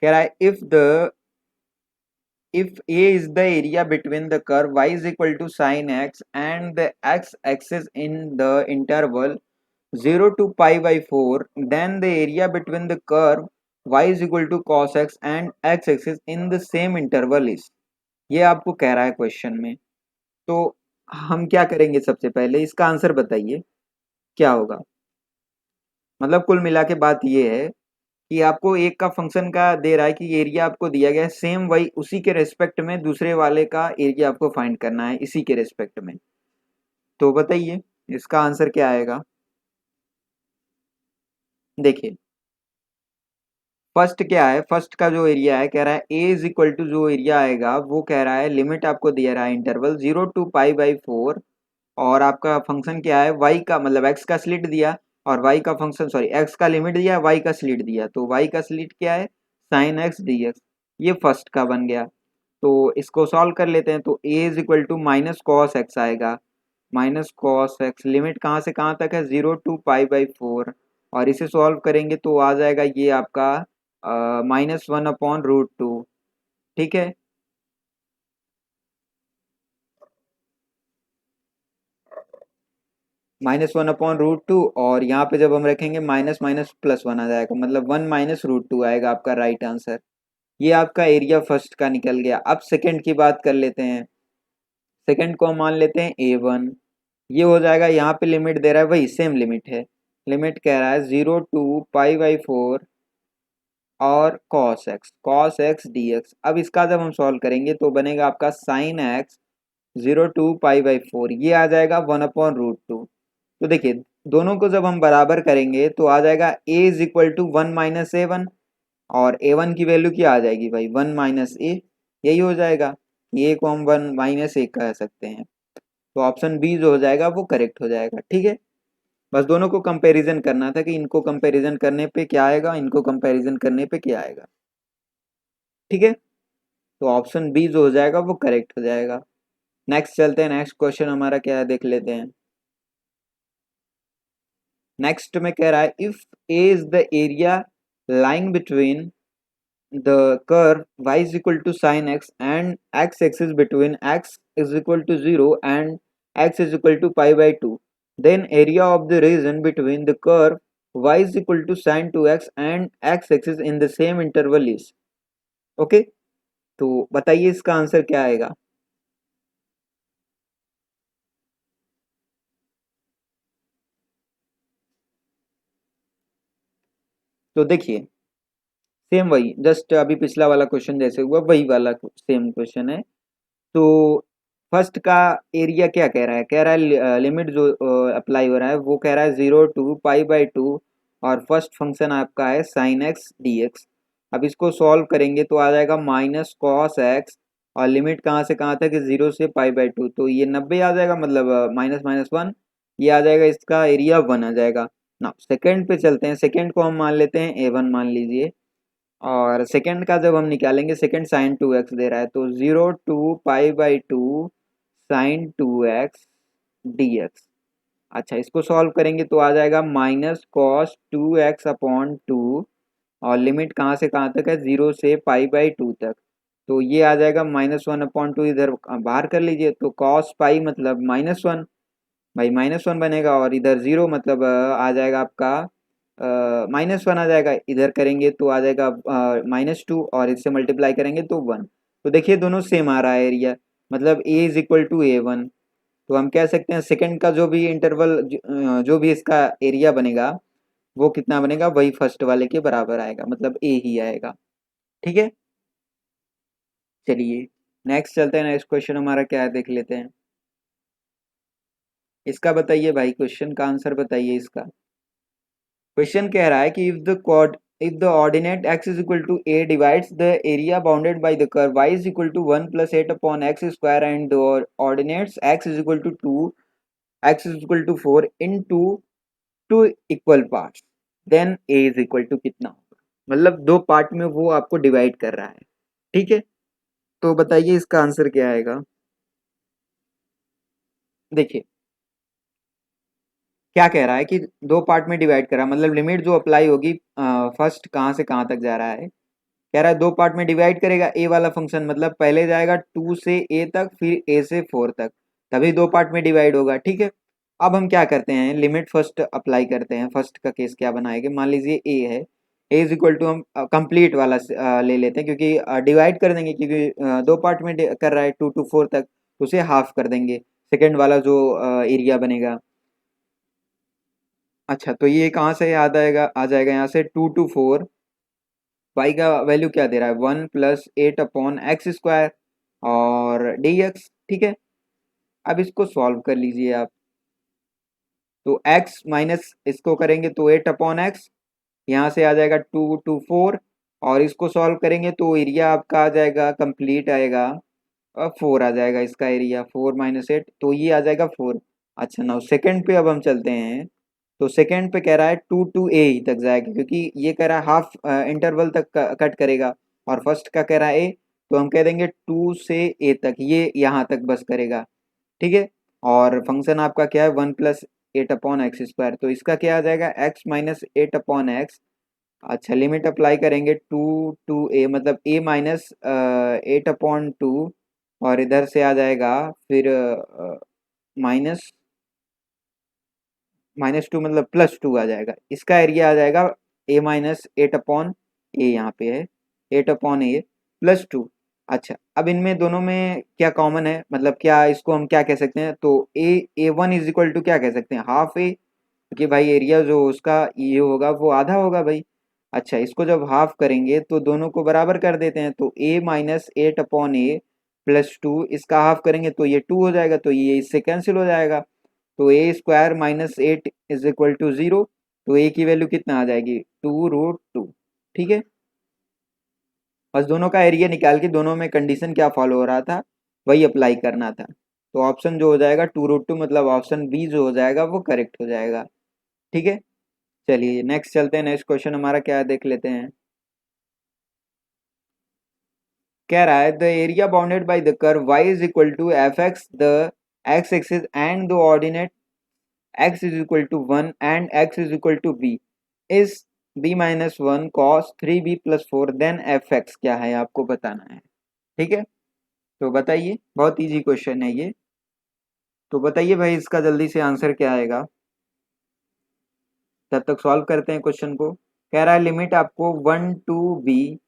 कह रहा है if A is the area between the curve y is equal to sin x and the x axis in the interval 0 to pi by 4, then the area between the curve y is equal to cos x and x axis in the same interval is। ये आपको कह रहा है question में, तो हम क्या करेंगे, सबसे पहले इसका आंसर बताइए क्या होगा। मतलब कुल मिला के बात ये है कि आपको एक का फंक्शन का दे रहा है कि एरिया आपको दिया गया है, सेम वही उसी के रेस्पेक्ट में दूसरे वाले का एरिया आपको फाइंड करना है इसी के रेस्पेक्ट में। तो बताइए इसका आंसर क्या आएगा। देखिए फर्स्ट क्या है, फर्स्ट का जो एरिया है कह रहा है ए इज इक्वल टू, जो एरिया आएगा वो कह रहा है लिमिट आपको दिया रहा है इंटरवल 0 to π/4, और आपका फंक्शन क्या है y का, मतलब x का स्लिट दिया और y का फंक्शन सॉरी x का लिमिट दिया, y का स्लिट दिया, तो y का स्लिट क्या है sin x dx। ये फर्स्ट का बन गया। तो इसको सॉल्व कर लेते हैं तो a is equal to minus cos x आएगा, माइनस कॉस एक्स, लिमिट कहाँ से कहाँ तक है 0 to π/4, और इसे सॉल्व करेंगे तो आ जाएगा ये आपका -1/√2, ठीक है। -1/√2, और यहाँ पे जब हम रखेंगे माइनस माइनस प्लस 1 आ जाएगा, मतलब 1 - √2 आएगा आपका राइट आंसर। ये आपका एरिया फर्स्ट का निकल गया। अब सेकंड की बात कर लेते हैं, सेकंड को हम मान लेते हैं a1। ये हो जाएगा, यहाँ पे लिमिट दे रहा है वही सेम लिमिट है, लिमिट कह रहा है 0 to π/4 और कॉस एक्स डी एक्स। अब इसका जब हम सॉल्व करेंगे तो बनेगा आपका साइन एक्स 0 to π/4, ये आ जाएगा 1/√2। तो देखिए दोनों को जब हम बराबर करेंगे तो आ जाएगा a is equal to 1 - a1, और a1 की वैल्यू क्या आ जाएगी भाई 1 - a, यही हो जाएगा। a को हम 1 - a कह सकते हैं, तो ऑप्शन बी जो हो जाएगा वो करेक्ट हो जाएगा। ठीक है, बस दोनों को कंपैरिजन करना था कि इनको कंपैरिजन करने पे क्या आएगा, इनको कंपैरिजन करने पे क्या आएगा। ठीक है, तो ऑप्शन बी जो हो जाएगा वो करेक्ट हो जाएगा। नेक्स्ट चलते हैं, नेक्स्ट क्वेश्चन हमारा क्या है देख लेते हैं। नेक्स्ट में कह रहा है if A is the area lying between the curve y is equal to sin x and x axis between x is equal to 0 and x is equal to π/2, then area of the region between the curve y is equal to sin 2x and x axis in the same interval is। Okay, तो बताइए इसका answer क्या आएगा। तो देखिए same वही just अभी पिछला वाला क्वेश्चन जैसे हुआ वही वाला सेम क्वेश्चन है। तो फर्स्ट का एरिया क्या कह रहा है, कह रहा है लिमिट जो अप्लाई हो रहा है वो कह रहा है 0 to π/2, और फर्स्ट फंक्शन आपका है साइन एक्स डी एक्स। अब इसको सॉल्व करेंगे तो आ जाएगा माइनस कॉस एक्स, और लिमिट कहाँ से कहाँ तक, 0 से π/2, तो ये 90 आ जाएगा, मतलब माइनस माइनस 1, ये आ जाएगा, इसका एरिया 1 आ जाएगा ना। सेकेंड पे चलते हैं, सेकेंड को हम मान लेते हैं a1 मान लीजिए, और सेकेंड का जब हम निकालेंगे सेकेंड साइन 2x दे रहा है, तो 0 to π/2 साइन 2x dx। अच्छा, इसको सॉल्व करेंगे तो आ जाएगा माइनस कॉस 2x/2, और लिमिट कहाँ से कहाँ तक है, 0 से π/2 तक, तो ये आ जाएगा -1/2, इधर बाहर कर लीजिए, तो कॉस पाई मतलब -1, भाई -1 बनेगा, और इधर 0 मतलब आ जाएगा आपका -1 आ जाएगा, इधर करेंगे तो आ जाएगा -2, और इससे मल्टीप्लाई करेंगे तो 1। तो देखिए दोनों सेम आ रहा है एरिया, मतलब a is equal to a1। तो हम कह सकते हैं सेकंड का जो भी इंटरवल जो भी इसका एरिया बनेगा वो कितना बनेगा, वही फर्स्ट वाले के बराबर आएगा, मतलब a ही आएगा। ठीक है, चलिए नेक्स्ट चलते हैं, नेक्स्ट क्वेश्चन हमारा क्या है देख लेते हैं। इसका बताइए भाई, क्वेश्चन का आंसर बताइए इसका। क्वेश्चन कह रहा है कि if the ordinate x is equal to a divides the area bounded by the curve y is equal to 1 plus 8 upon x square, and the ordinates x is equal to 2, x is equal to 4 into two equal parts, then a is equal to कितना होगा, मतलब दो part में वो आपको divide कर रहा है। ठीक है, तो बताइए इसका आंसर क्या आएगा। देखिए क्या कह रहा है कि दो पार्ट में डिवाइड करा, मतलब लिमिट जो अप्लाई होगी फर्स्ट कहाँ से कहाँ तक जा रहा है, कह रहा है दो पार्ट में डिवाइड करेगा ए वाला फंक्शन, मतलब पहले जाएगा 2 से ए तक, फिर ए से 4 तक, तभी दो पार्ट में डिवाइड होगा। ठीक है, अब हम क्या करते हैं, लिमिट फर्स्ट अप्लाई करते हैं। फर्स्ट का केस क्या बनाएंगे, मान लीजिए ए है, ए इज इक्वल टू हम कंप्लीट वाला ले लेते हैं, क्योंकि डिवाइड कर देंगे, क्योंकि दो पार्ट में कर रहा है 2 to 4 तक, तो उसे हाफ कर देंगे सेकेंड वाला जो एरिया बनेगा। अच्छा, तो ये कहाँ से याद आएगा, आ जाएगा यहाँ से 2 to 4, वाई का वैल्यू क्या दे रहा है 1 प्लस 8/x², और dx। ठीक है, अब इसको सॉल्व कर लीजिए आप, तो x माइनस इसको करेंगे तो 8/x, यहाँ से आ जाएगा 2 to 4, और इसको सॉल्व करेंगे तो एरिया आपका आ जाएगा कंप्लीट आएगा, 4 आ जाएगा इसका एरिया, 4 - 8, तो ये आ जाएगा 4। अच्छा, नाउ सेकंड पे अब हम चलते हैं, तो सेकंड पे कह रहा है 2 to a ही तक जाएगा, क्योंकि ये कह रहा है हाफ इंटरवल तक कट करेगा, और फर्स्ट का कह रहा है a, तो हम कह देंगे 2 से a तक, ये यहाँ तक बस करेगा। ठीक है, और फंक्शन आपका क्या है 1 प्लस 8/x², तो इसका क्या आ जाएगा x - 8/x। अच्छा, लिमिट अप्लाई करेंगे 2 to a, मतलब a माइनस 8/2, और इधर से आ जाएगा फिर माइनस -2, मतलब +2 आ जाएगा, इसका एरिया आ जाएगा a - 8/a, यहाँ पे है 8/a +2। अच्छा, अब इनमें दोनों में क्या कॉमन है, मतलब क्या इसको हम क्या कह सकते हैं, तो a1 इज इक्वल टू क्या कह सकते हैं, हाफ ए, क्योंकि भाई एरिया जो उसका ये होगा वो आधा होगा भाई, अच्छा, इसको जब हाफ करेंगे तो दोनों को बराबर कर देते हैं, तो a minus eight upon a plus two, इसका हाफ करेंगे तो ये 2 हो जाएगा, तो ये इससे कैंसिल हो जाएगा। तो a square minus eight is equal to 0, तो ए की वैल्यू कितना आ जाएगी 2√2। ठीक है, बस दोनों का एरिया निकाल के दोनों में कंडीशन क्या फॉलो हो रहा था वही अप्लाई करना था। तो ऑप्शन जो हो जाएगा 2√2 मतलब ऑप्शन बी जो हो जाएगा वो करेक्ट हो जाएगा। ठीक है, चलिए नेक्स्ट चलते हैं। नेक्स्ट क्वेश्चन हमारा क्या है देख लेते हैं। कह रहा है the area bounded by the curve y is equal to f x the x axis and the ordinate x is equal to 1 and x is equal to b is b minus one cos 3b plus 4, then f x क्या है आपको बताना है। ठीक है, तो बताइए, बहुत इजी क्वेश्चन है ये। तो बताइए भाई इसका जल्दी से आंसर क्या आएगा, तब तक सॉल्व करते हैं क्वेश्चन को। कह रहा है लिमिट आपको 1 टू बी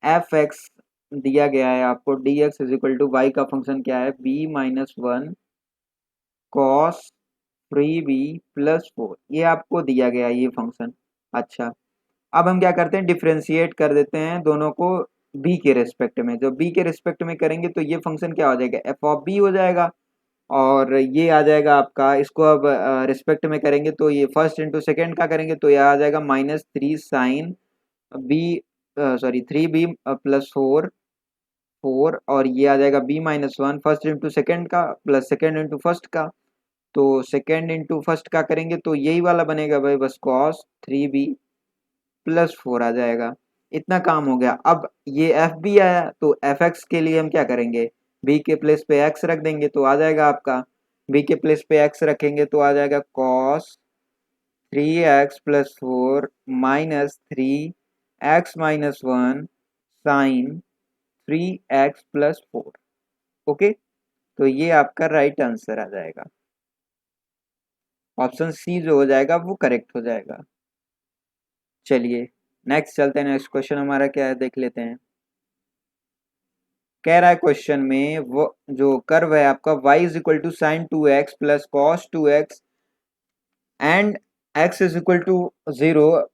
एफ एक्स दिया गया है, आपको d x is equal to y का फंक्शन क्या है b minus one cos 3b plus 4, ये आपको दिया गया है ये फंक्शन। अच्छा, अब हम क्या करते हैं डिफ्रेंशिएट कर देते हैं दोनों को b के रिस्पेक्ट में। जब b के रिस्पेक्ट में करेंगे तो ये फंक्शन क्या हो जाएगा एफ ऑफ बी हो जाएगा, और ये आ जाएगा आपका, इसको अब रिस्पेक्ट में करेंगे तो ये फर्स्ट इंटू सेकेंड का करेंगे तो ये आ जाएगा -3 sin B, sorry 3b plus 4, और ये आ जाएगा b minus one first into second का प्लस सेकेंड इंटू फर्स्ट का। तो सेकेंड इंटू फर्स्ट का करेंगे तो यही वाला बनेगा भाई, बस कॉस 3b प्लस 4 आ जाएगा। इतना काम हो गया। अब ये एफ बी आया तो एफ एक्स के लिए हम क्या करेंगे बी के प्लेस पे एक्स रख देंगे, तो आ जाएगा आपका बी के प्लेस पे एक्स रखेंगे तो आ जाएगा cos 3x+4 -3x-1 sign 3x+4। Okay, तो ये आपका राइट आंसर आ जाएगा, ऑप्शन सी जो हो जाएगा वो करेक्ट हो जाएगा। चलिए नेक्स्ट चलते हैं। नेक्स्ट क्वेश्चन हमारा क्या है देख लेते हैं। कह रहा है क्वेश्चन में वो जो कर्व है आपका y is equal to sine 2x plus cos 2x and x is equal to 0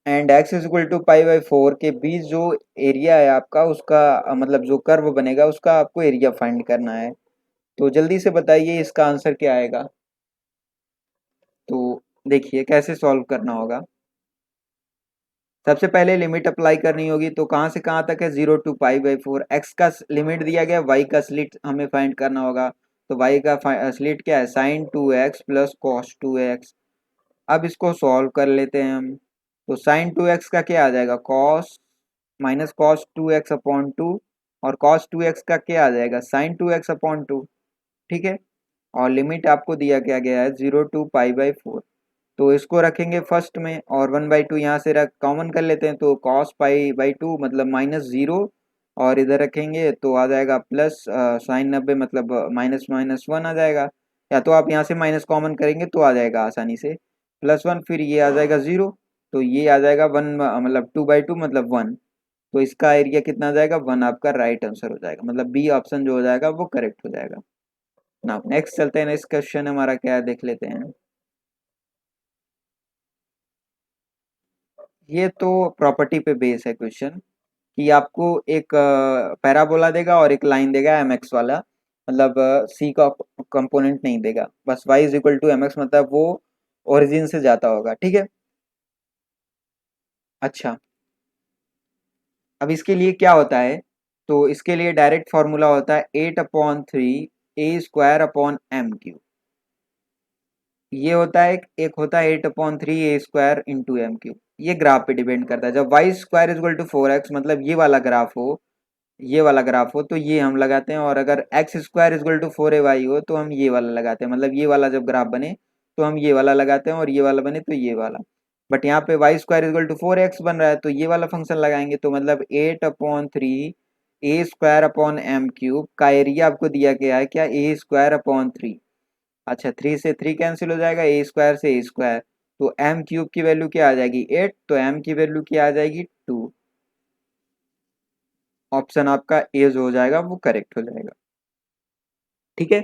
and x is equal to pi के बीच जो एरिया है आपका उसका मतलब जो कर्व बनेगा उसका आपको एरिया फाइंड करना है। तो जल्दी से बताइए इसका आंसर क्या आएगा। तो देखिए कैसे सॉल्व करना होगा। सबसे पहले लिमिट अप्लाई करनी होगी, तो कहाँ से कहाँ तक है 0 टू पाई/4, एक्स का लिमिट दिया गया, वाई का स्लिट हमें फाइंड करना होगा। तो वाई का स्लिट क्या है sign 2x plus cos 2x। अब इसको सॉल्व कर लेते हैं हम। तो साइन 2x का क्या आ जाएगा cos minus cos 2x upon 2, और कॉस 2x का क्या आ जाएगा साइन 2x अपॉन 2। ठीक है, और लिमिट आपको दिया क्या गया है 0 टू पाई/4। तो इसको रखेंगे फर्स्ट में और 1/2 यहाँ से रख कॉमन कर लेते हैं, तो कॉस पाई/2 मतलब -0, और इधर रखेंगे तो आ जाएगा प्लस साइन 90 मतलब माइनस माइनस वन आ जाएगा। या तो आप यहाँ से माइनस कॉमन करेंगे तो आ जाएगा आसानी से +1, फिर ये आ जाएगा 0, तो ये आ जाएगा 1 मतलब 2/2 मतलब 1। तो इसका एरिया कितना आ जाएगा 1, आपका राइट आंसर हो जाएगा, मतलब बी ऑप्शन जो हो जाएगा वो करेक्ट हो जाएगा। ना नेक्स्ट चलते हैं। नेक्स्ट क्वेश्चन हमारा क्या है देख लेते हैं। ये तो प्रॉपर्टी पे बेस है क्वेश्चन, कि आपको एक पैराबोला देगा और एक लाइन देगा एम एक्स वाला, मतलब सी का कंपोनेंट नहीं देगा, बस y is equal to m x मतलब वो ओरिजिन से जाता होगा। ठीक है, अच्छा अब इसके लिए क्या होता है, तो इसके लिए डायरेक्ट फॉर्मूला होता है 8/3 a² अपॉन m³। ये होता है एक होता है 8/3 a² × m³। ये ग्राफ पे डिपेंड करता है। जब y² is equal to 4x मतलब ये वाला ग्राफ हो, ये वाला ग्राफ हो तो ये हम लगाते हैं, और अगर x² is equal to 4ay हो तो हम ये वाला लगाते हैं, मतलब ये वाला जब ग्राफ बने तो हम ये वाला लगाते हैं, और ये वाला बने तो ये वाला। बट यहाँ पे y² is equal to 4x बन रहा है तो ये वाला फंक्शन लगाएंगे, तो मतलब 8/3 a² अपॉन m³ का एरिया आपको दिया गया है क्या a²/3। अच्छा 3 से 3 कैंसिल हो जाएगा, a² से a², तो m³ की वैल्यू क्या आ जाएगी 8, तो m की वैल्यू क्या आ जाएगी 2। ऑप्शन आपका ए जो हो जाएगा वो करेक्ट हो जाएगा। ठीक है,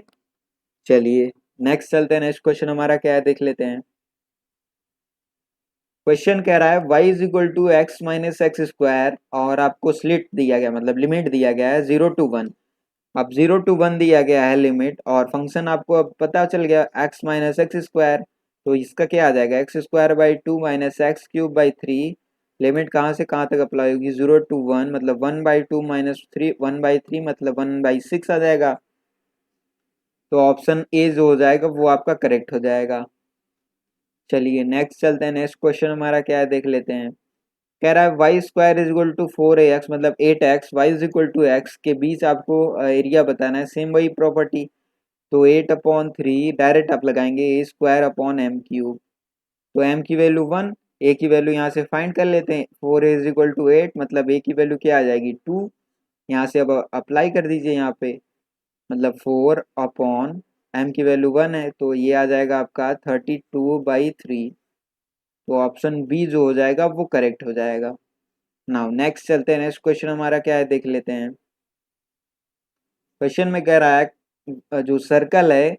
चलिए नेक्स्ट चलते हैं। नेक्स्ट क्वेश्चन हमारा क्या है देख लेते हैं। क्वेश्चन कह रहा है y is equal to x minus x square और आपको स्लिट दिया गया मतलब लिमिट दिया गया है 0 to 1। अब 0 to 1 दिया गया है लिमिट और फंक्शन आपको अब पता चल गया एक्स माइनस एक्स स्क्वायर, तो इसका क्या आ जाएगा x square by 2 minus x cube by 3। Limit कहाँ से कहाँ तक अप्लाई होगी 0 to 1 मतलब 1/2 माइनस 3 1/3 मतलब 1/6 आ जाएगा। तो ऑप्शन ए जो हो जाएगा वो आपका करेक्ट हो जाएगा। चलिए नेक्स्ट चलते हैं, नेक्स्ट क्वेश्चन हमारा क्या है देख लेते हैं। कह रहा है y square is equal to 4ax मतलब 8x y is equal to x के बीच आपको एरिया बताना है, सेम वही प्रॉपर्टी। तो 8/3 डायरेक्ट आप लगाएंगे ए स्क्वायर अपॉन एम क्यूब। तो एम की वैल्यू 1, ए की वैल्यू यहाँ से फाइंड कर लेते हैं। 4 इज इक्वल टू 8 मतलब ए की वैल्यू क्या आ जाएगी 2। यहाँ से अब अप्लाई कर दीजिए यहाँ पे, मतलब 4 अपॉन एम की वैल्यू 1 है तो ये आ जाएगा आपका 32/3। तो ऑप्शन बी जो हो जाएगा वो करेक्ट हो जाएगा। नाउ नेक्स्ट चलते हैं, नेक्स्ट क्वेश्चन हमारा क्या है देख लेते हैं। क्वेश्चन में कह रहा है जो सर्कल है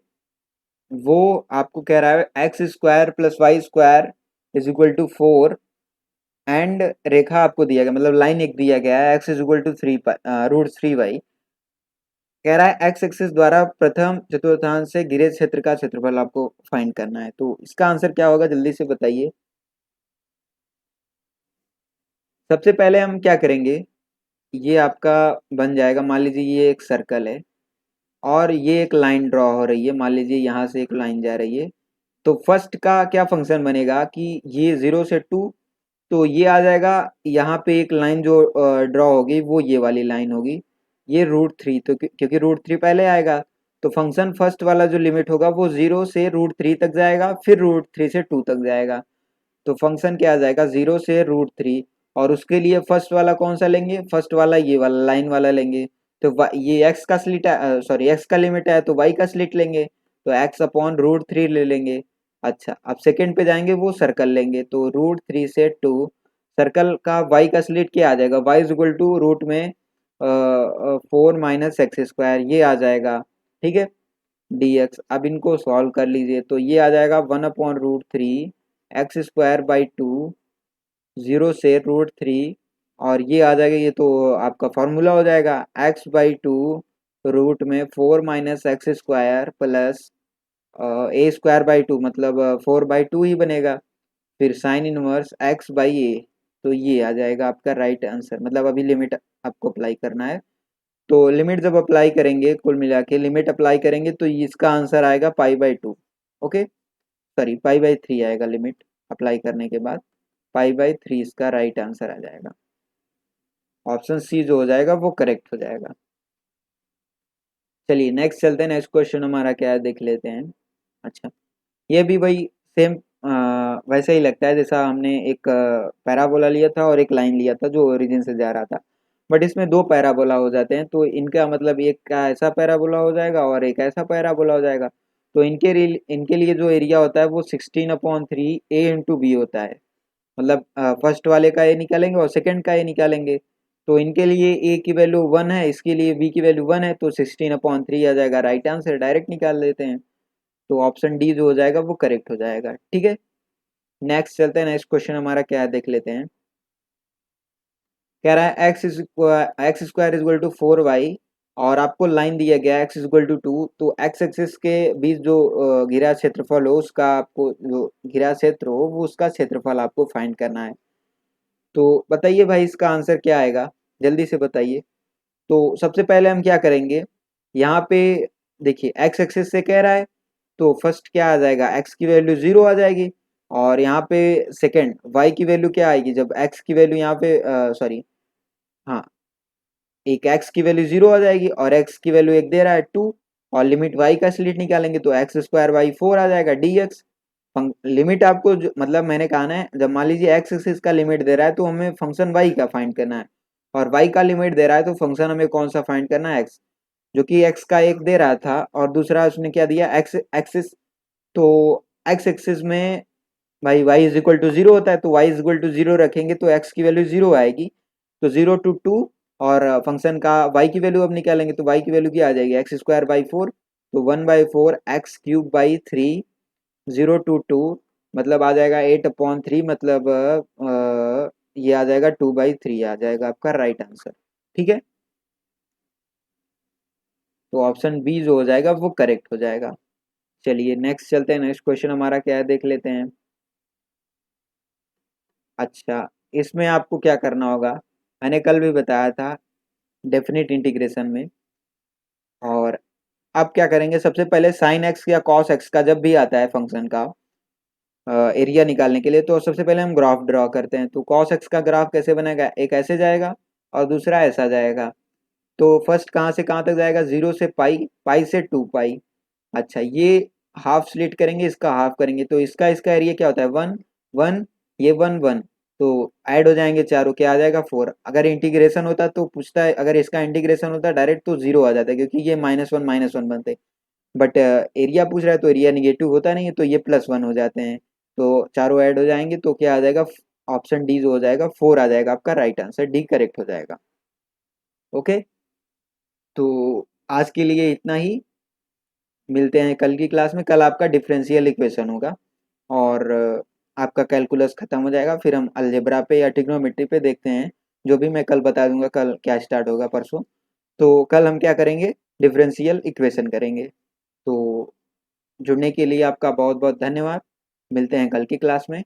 वो आपको कह रहा है x square plus y square is equal to 4 and रेखा आपको दिया गया मतलब लाइन एक दिया गया है x is equal to 3√3y। कह रहा है एक्स एक्सिस द्वारा प्रथम चतुर्थांश से घिरे क्षेत्र का क्षेत्रफल आपको फाइंड करना है। तो इसका आंसर क्या होगा जल्दी से बताइए। सबसे पहले हम क्या करेंगे, ये आपका बन जाएगा, मान लीजिए ये एक सर्कल है और ये एक लाइन ड्रॉ हो रही है, मान लीजिए यहाँ से एक लाइन जा रही है। तो फर्स्ट का क्या फंक्शन बनेगा कि ये 0 से 2, तो ये आ जाएगा यहाँ पे एक लाइन जो ड्रॉ होगी वो ये वाली लाइन होगी, ये √3। तो क्योंकि √3 पहले आएगा तो फंक्शन फर्स्ट वाला जो लिमिट होगा वो 0 से √3 तक जाएगा, फिर √3 से 2 तक जाएगा। तो फंक्शन क्या आ जाएगा 0 से √3 और उसके लिए फर्स्ट वाला कौन सा लेंगे, फर्स्ट वाला ये वाला लाइन वाला लेंगे। तो ये एक्स का स्लिट सॉरी एक्स का लिमिट है तो वाई का स्लिट लेंगे, तो एक्स अपॉन √3 ले लेंगे। अच्छा अब सेकंड पे जाएंगे वो सर्कल लेंगे, तो √3 से 2 सर्कल का वाई का स्लिट क्या आ जाएगा y is equal to root में 4 माइनस एक्स स्क्वायर ये आ जाएगा, ठीक है dx। अब इनको सॉल्व कर लीजिए तो ये आ जाएगा 1/√3 एक्स स्क्वायर बाई 2 0 से √3 और ये आ जाएगा, ये तो आपका फॉर्मूला हो जाएगा x/2 रूट में 4 minus x square plus A square by 2 मतलब 4/2 ही बनेगा, फिर साइन इनवर्स x/a। तो ये आ जाएगा आपका राइट आंसर, मतलब अभी लिमिट आपको अप्लाई करना है। तो लिमिट जब अप्लाई करेंगे कुल मिला के लिमिट अप्लाई करेंगे तो इसका आंसर आएगा π/2। ओके सॉरी π/3 आएगा लिमिट अप्लाई करने के बाद, π/3 इसका राइट आंसर आ जाएगा। ऑप्शन सी जो हो जाएगा वो करेक्ट हो जाएगा। चलिए नेक्स्ट चलते हैं, नेक्स्ट क्वेश्चन हमारा क्या है देख लेते हैं। अच्छा ये भी वही सेम वैसा ही लगता है जैसा हमने एक पैराबोला लिया था और एक लाइन लिया था जो ओरिजिन से जा रहा था, बट इसमें दो पैराबोला हो जाते हैं। तो इनका मतलब एक का ऐसा पैराबोला हो जाएगा और एक ऐसा पैराबोला हो जाएगा। तो इनके लिए जो एरिया होता है वो 16/3 a/b होता है, मतलब फर्स्ट वाले का ए निकालेंगे और सेकंड का ए निकालेंगे। तो इनके लिए ए की वैल्यू 1 है, इसके लिए बी की वैल्यू 1 है, तो 16/3 आ जाएगा राइट आंसर, डायरेक्ट निकाल देते हैं। तो ऑप्शन डी जो हो जाएगा वो करेक्ट हो जाएगा, ठीक है। नेक्स्ट चलते हैं, नेक्स्ट क्वेश्चन हमारा क्या है देख लेते हैं। कह रहा है x square is equal to 4y और आपको लाइन दिया गया है एक्स इज इक्वल टू 2। तो एक्स एक्सिस के बीच जो घिरा क्षेत्रफल हो उसका आपको जो घिरा क्षेत्र हो वो उसका क्षेत्रफल आपको फाइंड करना है। तो बताइए भाई इसका आंसर क्या आएगा, जल्दी से बताइए। तो सबसे पहले हम क्या करेंगे, यहाँ पे देखिए एक्स एक्सिस से कह रहा है तो फर्स्ट क्या आ जाएगा एक्स की वैल्यू 0 आ जाएगी और यहाँ पे सेकंड वाई की वैल्यू क्या आएगी जब एक्स की वैल्यू यहाँ पे सॉरी हाँ एक एक्स की वैल्यू 0 आ जाएगी और एक्स की वैल्यू एक दे रहा है 2 और लिमिट वाई का स्लिट निकालेंगे तो एक्स स्क्वायर वाई 4 आ जाएगा dx। लिमिट आपको मतलब मैंने कहा ना जब मान लीजिए एक्स एक्सिस का लिमिट दे रहा है तो हमें फंक्शन वाई का फाइंड करना है और वाई का लिमिट दे रहा है तो फंक्शन हमें कौन सा फाइंड करना है एक्स, जो कि एक्स का एक दे रहा था और दूसरा उसने क्या दिया एक्स एक्सिस। तो एक्स एक्सिस में भाई y इज इक्वल टू 0 होता है तो y इज इक्वल टू 0 रखेंगे तो x की वैल्यू 0 आएगी, तो 0 to 2 और फंक्शन का y की वैल्यू अब निकालेंगे तो y की वैल्यू क्या आ जाएगी एक्स स्क्वायर बाई 4, तो 1/4 x क्यूब बाई 3 0 to 2 मतलब आ जाएगा 8/3, मतलब ये आ जाएगा 2/3 आ जाएगा आपका राइट आंसर। ठीक है, तो ऑप्शन बी जो हो जाएगा वो करेक्ट हो जाएगा। चलिए नेक्स्ट चलते हैं, नेक्स्ट क्वेश्चन हमारा क्या है देख लेते हैं। अच्छा, इसमें आपको क्या करना होगा, मैंने कल भी बताया था डेफिनेट इंटीग्रेशन में। और अब क्या करेंगे, सबसे पहले साइन एक्स या कॉस एक्स का जब भी आता है फंक्शन का एरिया निकालने के लिए, तो सबसे पहले हम ग्राफ ड्रॉ करते हैं। तो कॉस एक्स का ग्राफ कैसे बनेगा, एक ऐसे जाएगा और दूसरा ऐसा जाएगा। तो फर्स्ट कहाँ से कहाँ तक जाएगा, 0 से पाई, पाई से 2 पाई। अच्छा, ये हाफ स्प्लिट करेंगे, इसका हाफ करेंगे, तो इसका इसका एरिया क्या होता है, 1 1, ये 1 1, तो ऐड हो जाएंगे चारों, क्या आ जाएगा 4। अगर इंटीग्रेशन होता तो पूछता है, अगर इसका इंटीग्रेशन होता डायरेक्ट तो 0 आ जाता है, क्योंकि ये -1 -1 बनते। बट एरिया पूछ रहा है तो एरिया निगेटिव होता नहीं है, तो ये +1 हो जाते हैं। तो चारों ऐड हो जाएंगे तो क्या आ जाएगा, ऑप्शन डी जो हो जाएगा 4 आ जाएगा आपका राइट आंसर, डी करेक्ट हो जाएगा। ओके, तो आज के लिए इतना ही, मिलते हैं कल की क्लास में। कल आपका डिफरेंशियल इक्वेशन होगा और आपका कैलकुलस खत्म हो जाएगा, फिर हम अलजेब्रा पे या ट्रिग्नोमेट्री पे देखते हैं। जो भी मैं कल बता दूंगा, कल क्या स्टार्ट होगा परसों। तो कल हम क्या करेंगे, डिफरेंशियल इक्वेशन करेंगे। तो जुड़ने के लिए आपका बहुत बहुत धन्यवाद, मिलते हैं कल की क्लास में।